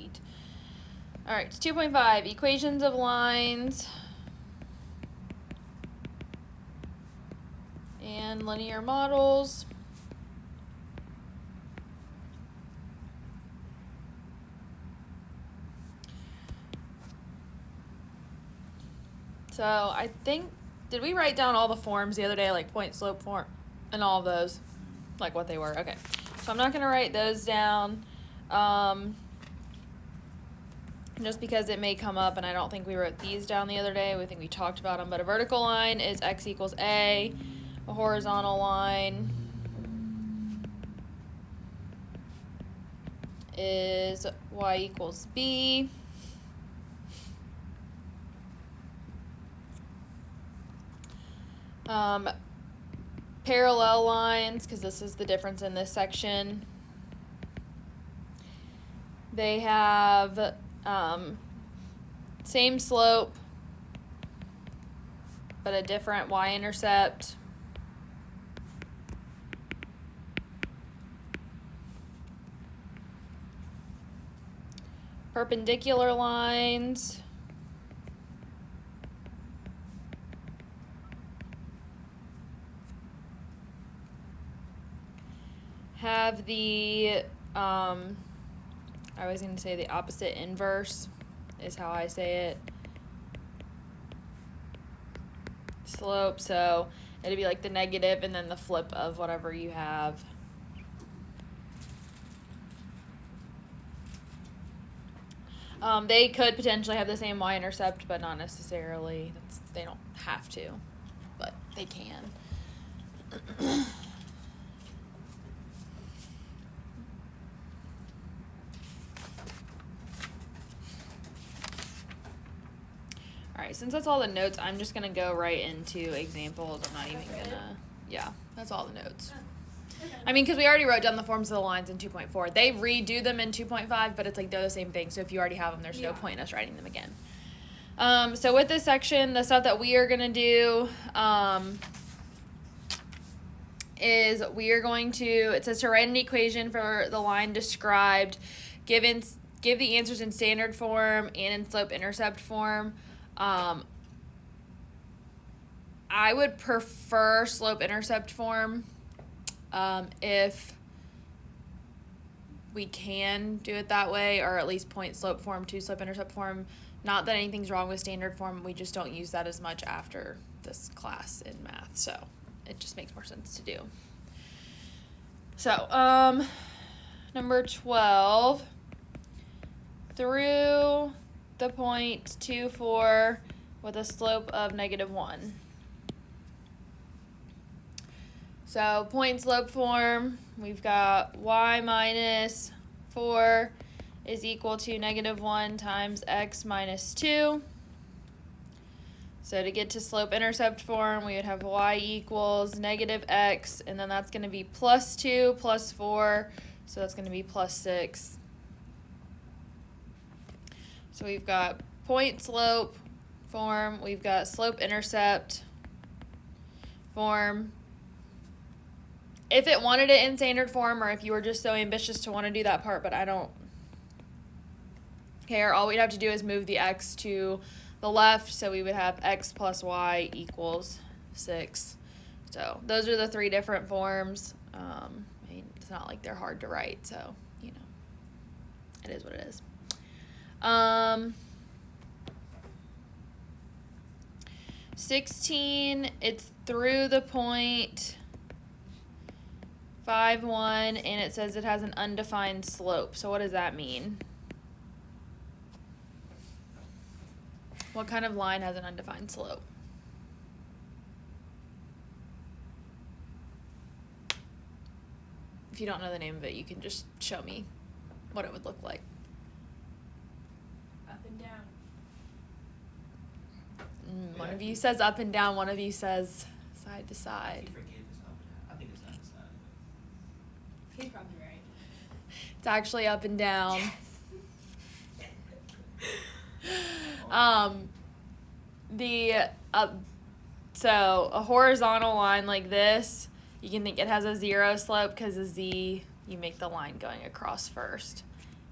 sweet. All right, 2.5, equations of lines and linear models. So I think, did we write down all the forms the other day, like point, slope, form, and all of those? Like what they were? Okay. So I'm not going to write those down just because it may come up, and I don't think we wrote these down the other day. We think we talked about them. But a vertical line is x equals a horizontal line is y equals b. Parallel lines, because this is the difference in this section, they have same slope but a different y-intercept. Perpendicular lines have the, I was going to say the opposite inverse is how I say it. Slope, so it'd be like the negative and then the flip of whatever you have. They could potentially have the same y-intercept, but not necessarily. They don't have to, but they can. Alright, since that's all the notes, I'm just going to go right into examples. I'm not even going to, yeah, that's all the notes. Okay. I mean, because we already wrote down the forms of the lines in 2.4. They redo them in 2.5, but it's like they're the same thing. So if you already have them, there's no point in us writing them again. So with this section, the stuff that we are going to do is we are going to, it says to write an equation for the line described, give the answers in standard form and in slope-intercept form. I would prefer slope-intercept form if we can do it that way, or at least point slope form to slope-intercept form. Not that anything's wrong with standard form, we just don't use that as much after this class in math, so it just makes more sense to do. So, number 12, through the point 2, 4 with a slope of -1. So point slope form, we've got y minus 4 is equal to -1 times x minus 2. So to get to slope-intercept form, we would have y equals -x, and then that's going to be plus 2 plus 4, so that's going to be plus 6. So we've got point slope form, we've got slope-intercept form. If it wanted it in standard form, or if you were just so ambitious to want to do that part, but I don't care, all we'd have to do is move the x to the left, so we would have x plus y equals 6. So those are the 3 different forms. I mean, it's not like they're hard to write, so, you know, it is what it is. 16, it's through the point 5, 1, and it says it has an undefined slope. So what does that mean? What kind of line has an undefined slope? If you don't know the name of it, you can just show me what it would look like. Up and down. One of you says up and down, one of you says side to side. I think it's up and down. He's probably right. It's actually up and down. Yes. So a horizontal line like this, you can think it has a 0 slope because a z, you make the line going across first.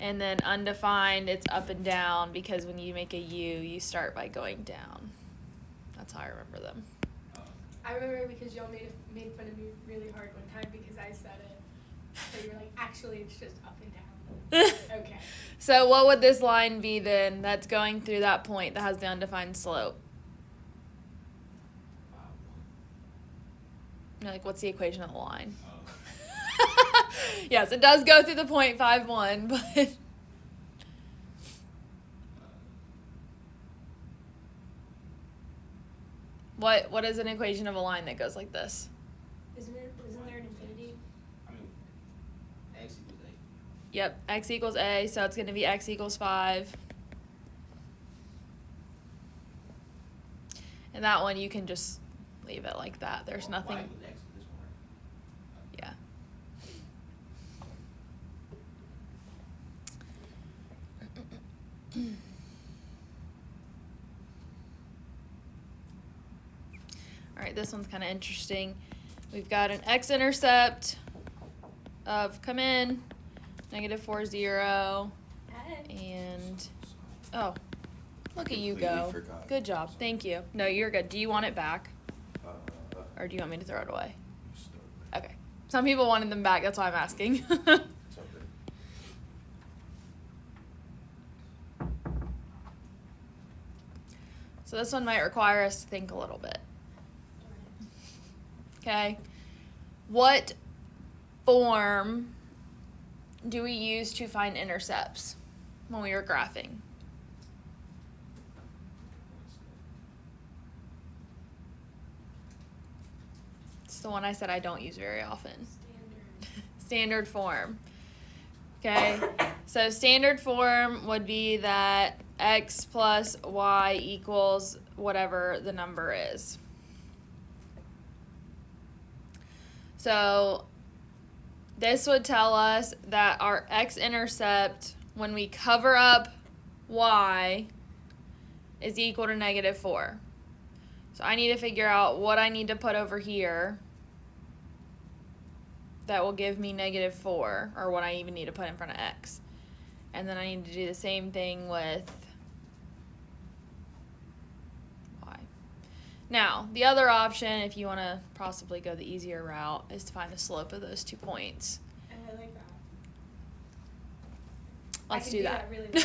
And then undefined, it's up and down because when you make a U, you start by going down. That's how I remember them. I remember because y'all made fun of me really hard one time because I said it. So you were like, actually, it's just up and down. Okay. So what would this line be then that's going through that point that has the undefined slope? Like, what's the equation of the line? Yes, it does go through the point 5, 1, but what is an equation of a line that goes like this? Isn't there an infinity? I mean, x equals a. Yep, x equals a, so it's going to be x equals 5. And that one you can just leave it like that. There's nothing. Y equals x for this one, right? Yeah. All right, this one's kind of interesting. We've got an x-intercept of, come in, -4, 0, and, oh, look at you go. Forgot. Good job. Thank you. No, you're good. Do you want it back, or do you want me to throw it away? Okay. Some people wanted them back. That's why I'm asking. It's okay. So this one might require us to think a little bit. Okay. What form do we use to find intercepts when we were graphing? It's the one I said I don't use very often. Standard form. Okay, so standard form would be that x plus y equals whatever the number is. So this would tell us that our x-intercept, when we cover up y, is equal to -4. So I need to figure out what I need to put over here that will give me -4, or what I even need to put in front of x. And then I need to do the same thing with y. Now, the other option, if you want to possibly go the easier route, is to find the slope of those 2 points. And I like that. Let's I do can that. Really well.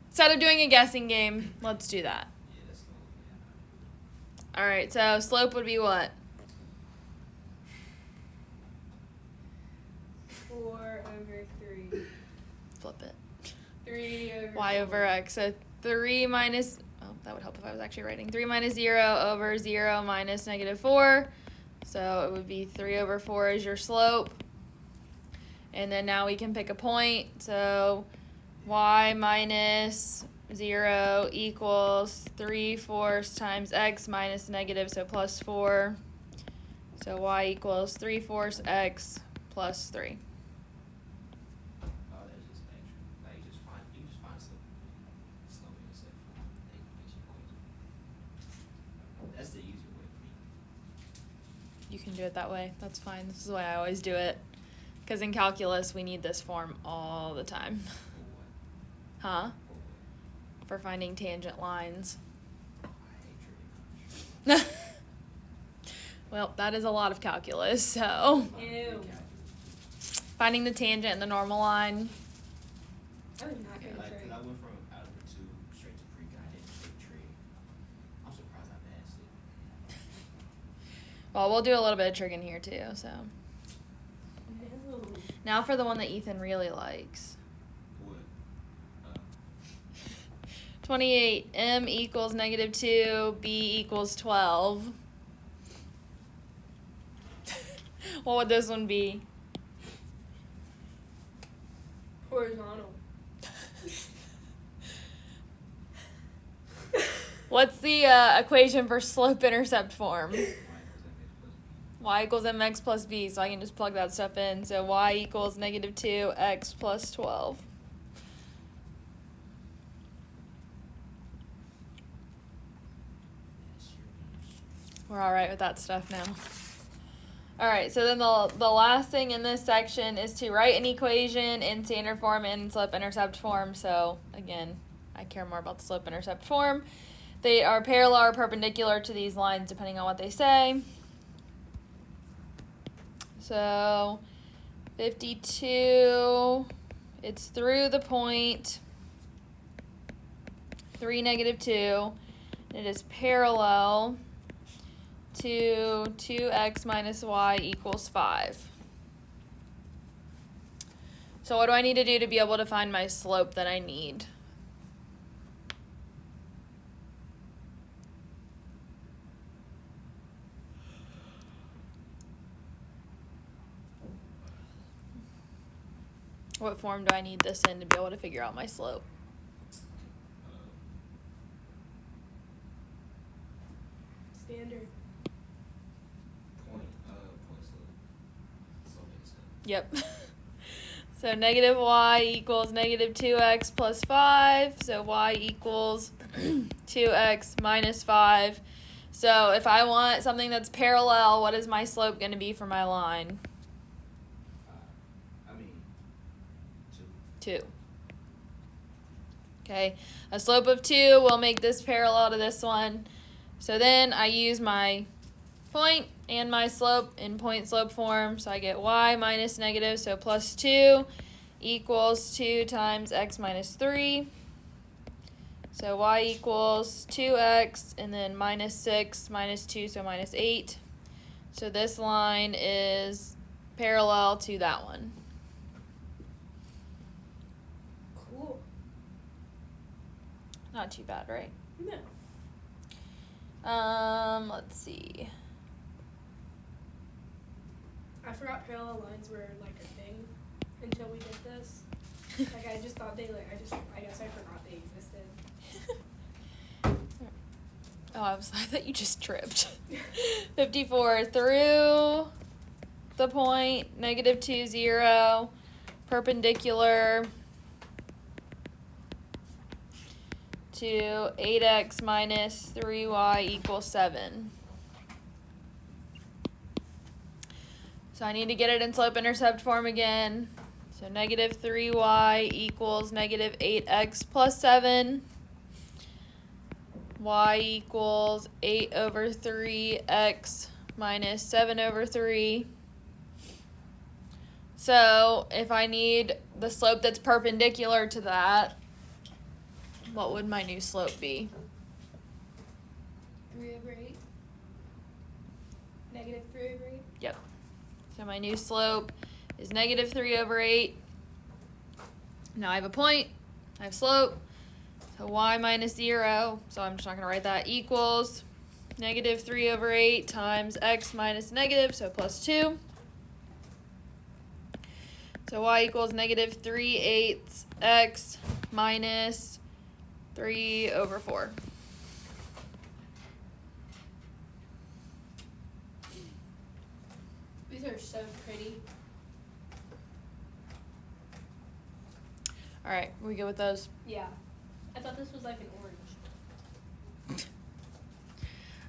Instead of doing a guessing game, let's do that. Yeah, that's the one. All right, so slope would be what? 4/3. Flip it. 3/4. Y over x. So 3 minus, oh, that would help if I was actually writing. 3 minus 0 over 0 minus -4. So it would be 3/4 is your slope. And then now we can pick a point. So y minus 0 equals 3/4 times x minus negative, so plus 4. So y equals 3/4 x plus 3. Oh, that's just extra. Like, you just find slow intercept form. They can get you equation. That's the easier way for me. You can do it that way. That's fine. This is the way I always do it. Because in calculus, we need this form all the time. For what? Huh? For what? For finding tangent lines. I hate trigonometry. Well, that is a lot of calculus, so Ew. finding the tangent and the normal line. I was not Yeah, good like, at 'cause I trig. went from algebra 2 straight to pre-con. I didn't take trig. I'm surprised I passed it. Well, we'll do a little bit of trig in here too, so. No. Now for the one that Ethan really likes. What? 28, m equals -2, b equals 12. What would this one be? Horizontal. What's the equation for slope-intercept form? Y equals mx plus b, so I can just plug that stuff in. So y equals -2, x plus 12. We're all right with that stuff now. All right, so then the last thing in this section is to write an equation in standard form and slope-intercept form. So again, I care more about the slope-intercept form. They are parallel or perpendicular to these lines depending on what they say. So 52, it's through the point 3, -2. It is parallel to 2x minus y equals 5. So what do I need to do to be able to find my slope that I need? What form do I need this in to be able to figure out my slope? Standard. Point slope. Slope intercept. Yep. So negative y equals negative 2x plus 5. So y equals 2x minus 5. So if I want something that's parallel, what is my slope going to be for my line? 2. 2. Okay, a slope of 2 will make this parallel to this one. So then I use my point and my slope in point slope form. So I get y minus negative, so plus 2 equals 2 times x minus 3. So y equals 2x and then minus 6 minus 2, so minus 8. So this line is parallel to that one. Cool. Not too bad, right? No. Let's see. I forgot parallel lines were like a thing until we did this. Like I just thought I guess I forgot they existed. Oh, I thought you just tripped. 54 through the point, -2, 0, perpendicular to 8x minus 3y equals 7. So I need to get it in slope-intercept form again. So negative 3y equals negative 8x plus 7. Y equals 8 over 3x minus 7 over 3. So if I need the slope that's perpendicular to that, what would my new slope be? 3 over 8. Negative 3 over 8. Yep. So my new slope is negative 3 over 8. Now I have a point, I have slope, so y minus 0, so I'm just not going to write that, equals negative 3 over 8 times x minus negative, so plus 2. So y equals negative 3/8 x minus 3 over 4. These are so pretty. All right, we good with those? Yeah. I thought this was like an orange.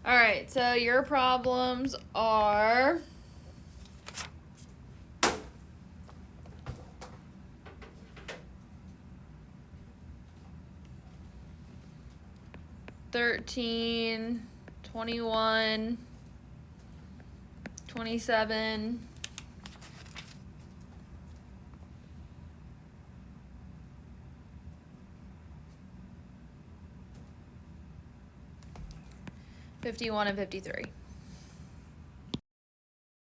All right, so your problems are $13, $21, $27, $51, and $53.